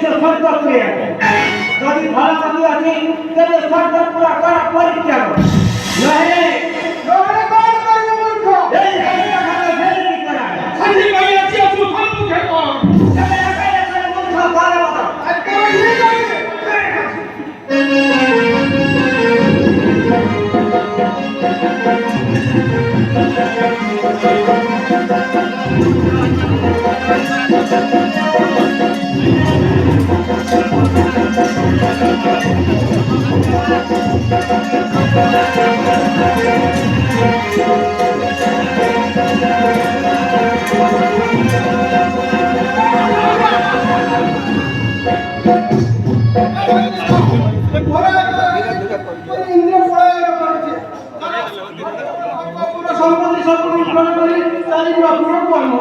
নিশ্চিত সরকার করে আছে যদি ভালো কাজু আছে তাহলে সরকার পুরা করা পরিচালক নহে এই হাতে ফেলে কি করা খালি বাইয়াছি তুই থামু কেন তবে একা একা মূর্খ ভালো কথা আজকে নিয়ে যাবে সম্পত্তি সম্পত্তি করে তারই পুরো কর্ম